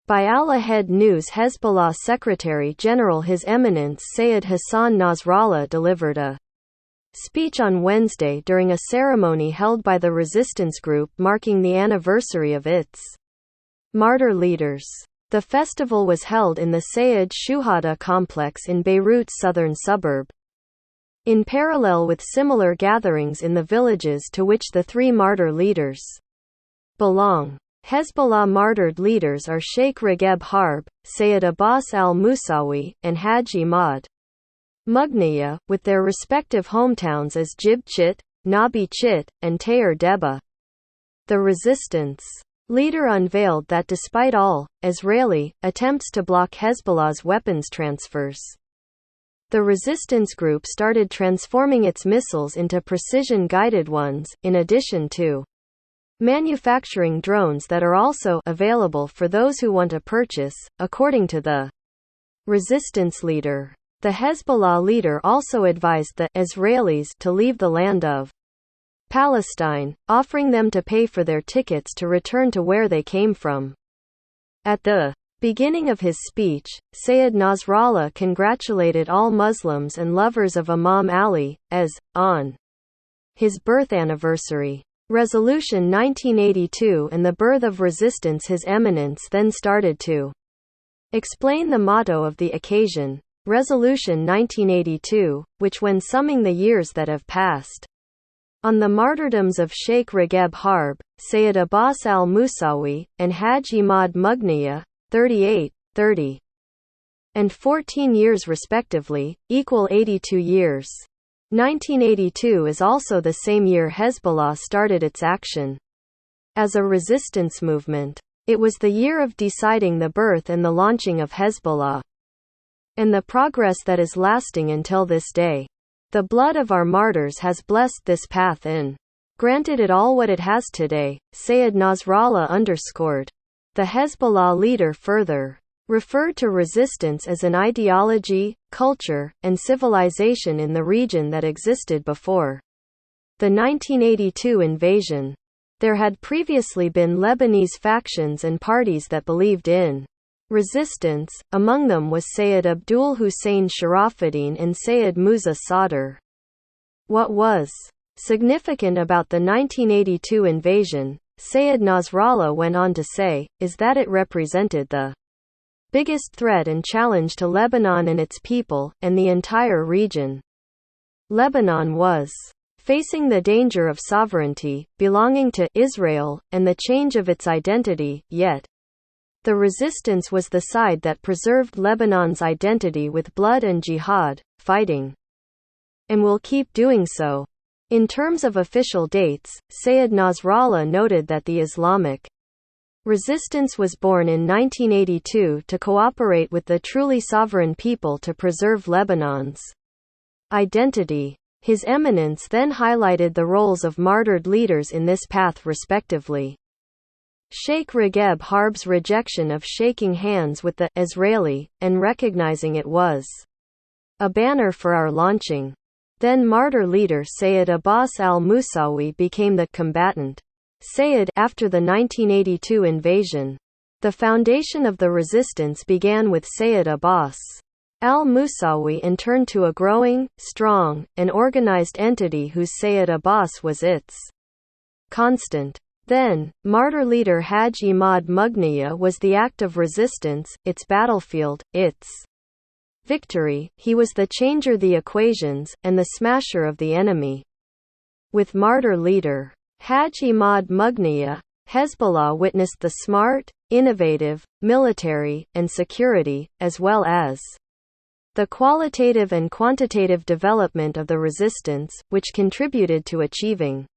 By Al-Ahad News, Hezbollah Secretary General His Eminence Sayyed Hassan Nasrallah delivered a speech on Wednesday during a ceremony held by the resistance group marking the anniversary of its Martyr Leaders. The festival was held in the Sayyed Shuhada Complex in Beirut's southern suburb, in parallel with similar gatherings in the villages to which the three martyr leaders belong. Hezbollah martyred leaders are Sheikh Ragheb Harb, Sayyid Abbas al-Musawi, and Haj Imad Mughniya, with their respective hometowns as Jib Chit, Nabi Chit, and Tayer Deba. The resistance leader unveiled that despite all Israeli attempts to block Hezbollah's weapons transfers, the resistance group started transforming its missiles into precision-guided ones, in addition to manufacturing drones that are also available for those who want to purchase, according to the resistance leader. The Hezbollah leader also advised the Israelis to leave the land of Palestine, offering them to pay for their tickets to return to where they came from. At the beginning of his speech, Sayyid Nasrallah congratulated all Muslims and lovers of Imam Ali, as, on his birth anniversary. Resolution 1982 and the birth of resistance. His Eminence then started to explain the motto of the occasion, Resolution 1982, which when summing the years that have passed on the martyrdoms of Sheikh Ragheb Harb, Sayyid Abbas al-Musawi, and Haj Imad Mughniya, 38, 30, and 14 years respectively, equal 82 years. 1982 is also the same year Hezbollah started its action as a resistance movement. It was the year of deciding the birth and the launching of Hezbollah, and the progress that is lasting until this day. The blood of our martyrs has blessed this path and granted it all what it has today, Sayyid Nasrallah underscored. The Hezbollah leader further referred to resistance as an ideology, culture, and civilization in the region that existed before the 1982 invasion. There had previously been Lebanese factions and parties that believed in resistance, among them was Sayyid Abdul Hussein Sharafuddin and Sayyid Musa Sadr. What was significant about the 1982 invasion, Sayyid Nasrallah went on to say, is that it represented the biggest threat and challenge to Lebanon and its people, and the entire region. Lebanon was facing the danger of sovereignty, belonging to Israel, and the change of its identity, yet the resistance was the side that preserved Lebanon's identity with blood and jihad, fighting, and will keep doing so. In terms of official dates, Sayyid Nasrallah noted that the Islamic resistance was born in 1982 to cooperate with the truly sovereign people to preserve Lebanon's identity. His Eminence then highlighted the roles of martyred leaders in this path respectively. Sheikh Ragheb Harb's rejection of shaking hands with the Israeli, and recognizing it was a banner for our launching. Then martyr leader Sayyid Abbas al-Musawi became the combatant Sayyid after the 1982 invasion. The foundation of the resistance began with Sayyid Abbas al-Musawi and turned to a growing, strong, and organized entity whose Sayyid Abbas was its constant. Then, martyr leader Haj Imad Mughniya was the act of resistance, its battlefield, its victory. He was the changer, the equations, and the smasher of the enemy. With martyr leader Haj Imad Mughniya, Hezbollah witnessed the smart, innovative, military, and security, as well as the qualitative and quantitative development of the resistance, which contributed to achieving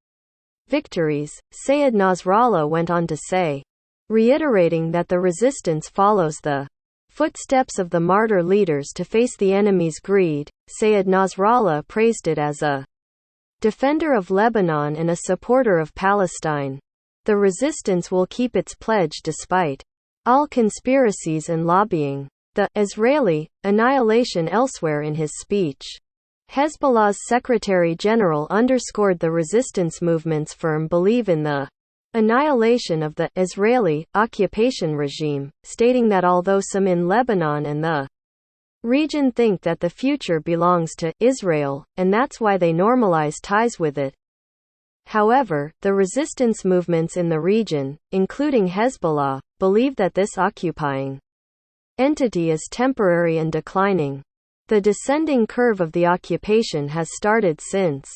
victories, Sayyid Nasrallah went on to say. Reiterating that the resistance follows the footsteps of the martyr leaders to face the enemy's greed, Sayyid Nasrallah praised it as a defender of Lebanon and a supporter of Palestine. The resistance will keep its pledge despite all conspiracies and lobbying. The Israeli annihilation. Elsewhere in his speech, Hezbollah's Secretary General underscored the resistance movement's firm belief in the Annihilation of the Israeli occupation regime, stating that although some in Lebanon and the region think that the future belongs to Israel, and that's why they normalize ties with it. However, the resistance movements in the region, including Hezbollah, believe that this occupying entity is temporary and declining. The descending curve of the occupation has started since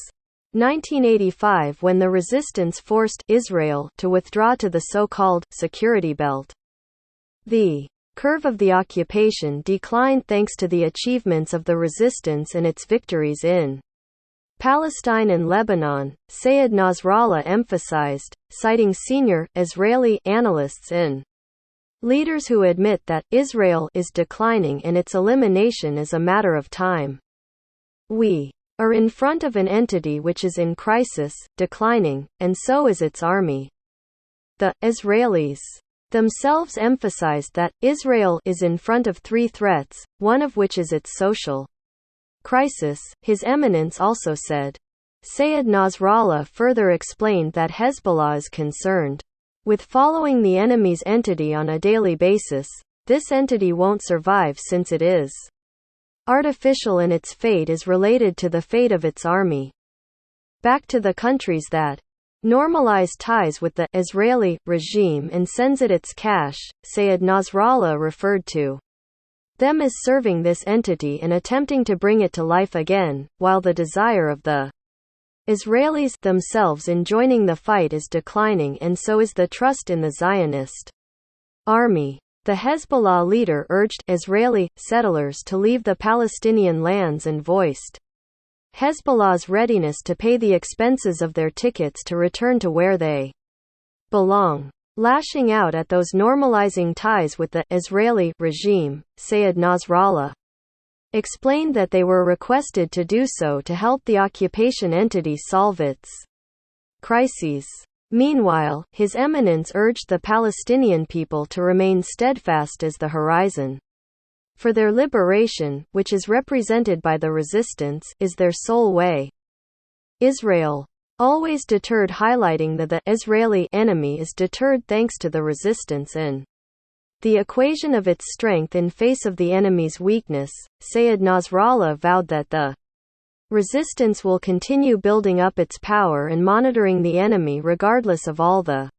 1985, when the resistance forced Israel to withdraw to the so-called security belt. The curve of the occupation declined thanks to the achievements of the resistance and its victories in Palestine and Lebanon, Sayyed Nasrallah emphasized, citing senior Israeli analysts and leaders who admit that Israel is declining and its elimination is a matter of time. We are in front of an entity which is in crisis, declining, and so is its army. The Israelis themselves emphasized that Israel is in front of three threats, one of which is its social crisis, His Eminence also said. Sayyed Nasrallah further explained that Hezbollah is concerned with following the enemy's entity on a daily basis. This entity won't survive since it is artificial and its fate is related to the fate of its army. Back to the countries that normalize ties with the Israeli regime and sends it its cash, Sayyed Nasrallah referred to them as serving this entity and attempting to bring it to life again, while the desire of the Israelis themselves in joining the fight is declining, and so is the trust in the Zionist army. The Hezbollah leader urged Israeli settlers to leave the Palestinian lands and voiced Hezbollah's readiness to pay the expenses of their tickets to return to where they belong. Lashing out at those normalizing ties with the Israeli regime, Sayyed Nasrallah explained that they were requested to do so to help the occupation entity solve its crises. Meanwhile, His Eminence urged the Palestinian people to remain steadfast as the horizon for their liberation, which is represented by the resistance, is their sole way. Israel always deterred, highlighting that the Israeli enemy is deterred thanks to the resistance and the equation of its strength in face of the enemy's weakness. Sayyed Nasrallah vowed that the resistance will continue building up its power and monitoring the enemy regardless of all the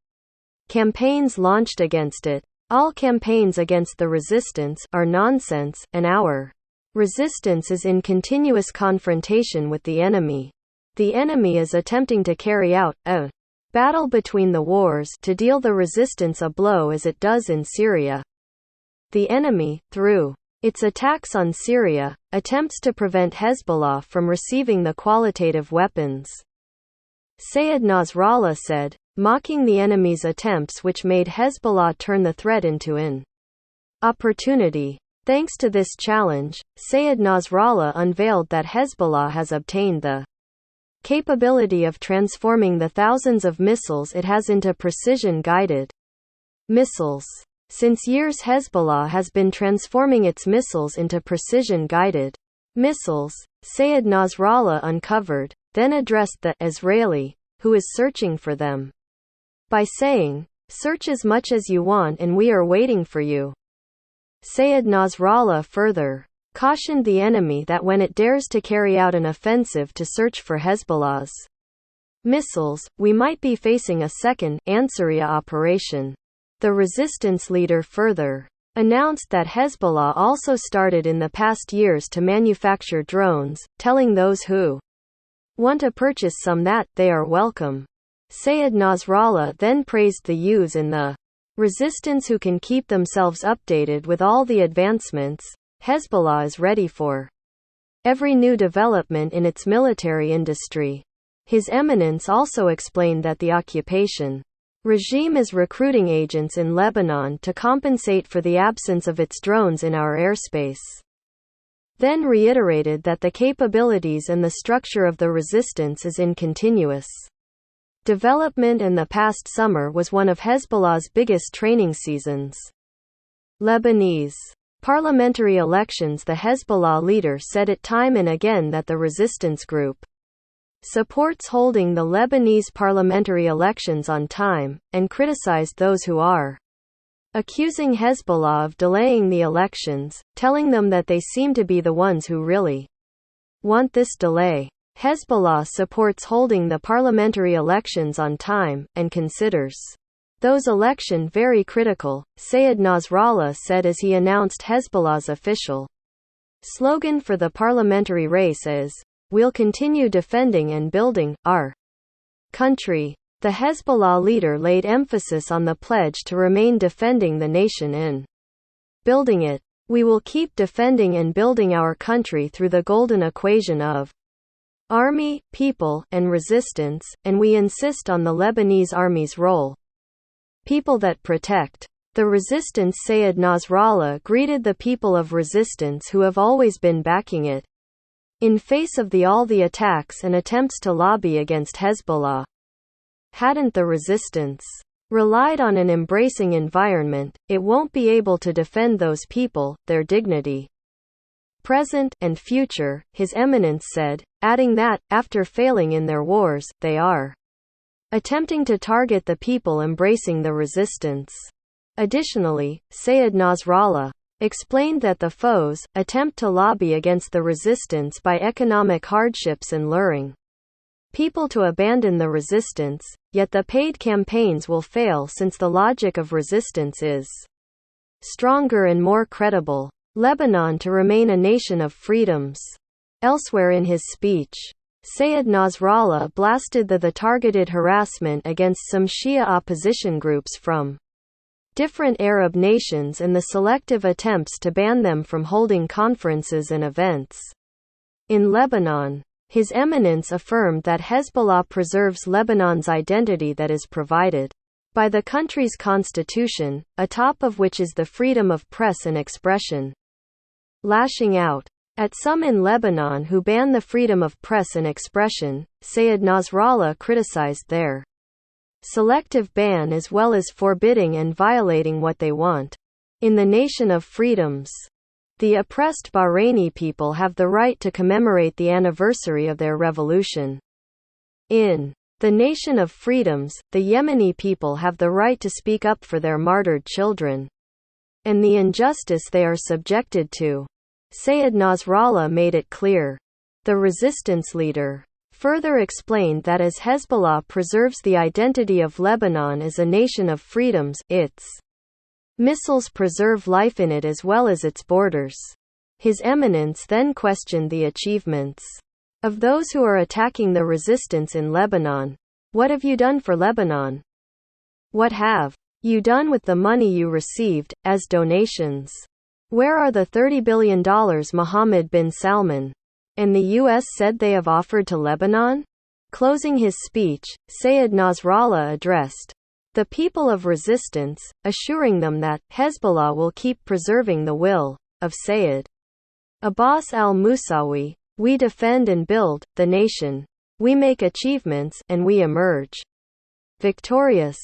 campaigns launched against it. All campaigns against the resistance are nonsense, and our resistance is in continuous confrontation with the enemy. The enemy is attempting to carry out a battle between the wars to deal the resistance a blow as it does in Syria. The enemy, through its attacks on Syria, attempts to prevent Hezbollah from receiving the qualitative weapons. Sayyed Nasrallah said, mocking the enemy's attempts which made Hezbollah turn the threat into an opportunity. Thanks to this challenge, Sayyed Nasrallah unveiled that Hezbollah has obtained the capability of transforming the thousands of missiles it has into precision-guided missiles. Since years, Hezbollah has been transforming its missiles into precision-guided missiles, Sayyed Nasrallah uncovered, then addressed the Israeli, who is searching for them, by saying, "Search as much as you want and we are waiting for you." Sayyed Nasrallah further cautioned the enemy that when it dares to carry out an offensive to search for Hezbollah's missiles, we might be facing a second Ansariya operation. The resistance leader further announced that Hezbollah also started in the past years to manufacture drones, telling those who want to purchase some that they are welcome. Sayyed Nasrallah then praised the youths in the resistance who can keep themselves updated with all the advancements. Hezbollah is ready for every new development in its military industry. His Eminence also explained that the occupation regime is recruiting agents in Lebanon to compensate for the absence of its drones in our airspace. Then reiterated that the capabilities and the structure of the resistance is in continuous development, and the past summer was one of Hezbollah's biggest training seasons. Lebanese parliamentary elections. The Hezbollah leader said it time and again that the resistance group supports holding the Lebanese parliamentary elections on time, and criticized those who are accusing Hezbollah of delaying the elections, telling them that they seem to be the ones who really want this delay. Hezbollah supports holding the parliamentary elections on time, and considers those elections very critical, Sayyed Nasrallah said as he announced Hezbollah's official slogan for the parliamentary race is, "We'll continue defending and building our country." The Hezbollah leader laid emphasis on the pledge to remain defending the nation and building it. "We will keep defending and building our country through the golden equation of army, people, and resistance, and we insist on the Lebanese army's role. People that protect the resistance." Sayyed Nasrallah greeted the people of resistance who have always been backing it in face of all the attacks and attempts to lobby against Hezbollah. Hadn't the resistance relied on an embracing environment, it won't be able to defend those people, their dignity, present, and future, His Eminence said, adding that, after failing in their wars, they are attempting to target the people embracing the resistance. Additionally, Sayyed Nasrallah explained that the foes attempt to lobby against the resistance by economic hardships and luring people to abandon the resistance, yet the paid campaigns will fail since the logic of resistance is stronger and more credible. Lebanon to remain a nation of freedoms. Elsewhere in his speech, Sayyed Nasrallah blasted the targeted harassment against some Shia opposition groups from different Arab nations and the selective attempts to ban them from holding conferences and events in Lebanon. His Eminence affirmed that Hezbollah preserves Lebanon's identity that is provided by the country's constitution, atop of which is the freedom of press and expression. Lashing out at some in Lebanon who ban the freedom of press and expression, Sayyed Nasrallah criticized their selective ban as well as forbidding and violating what they want. In the nation of freedoms, the oppressed Bahraini people have the right to commemorate the anniversary of their revolution. In the nation of freedoms, the Yemeni people have the right to speak up for their martyred children and the injustice they are subjected to. Sayyed Nasrallah made it clear. The resistance leader further explained that as Hezbollah preserves the identity of Lebanon as a nation of freedoms, its missiles preserve life in it as well as its borders. His Eminence then questioned the achievements of those who are attacking the resistance in Lebanon. What have you done for Lebanon? What have you done with the money you received, as donations? Where are the $30 billion Mohammed bin Salman and the U.S. said they have offered to Lebanon? Closing his speech, Sayyed Nasrallah addressed the people of resistance, assuring them that Hezbollah will keep preserving the will of Sayyid Abbas al-Musawi. "We defend and build the nation. We make achievements, and we emerge victorious."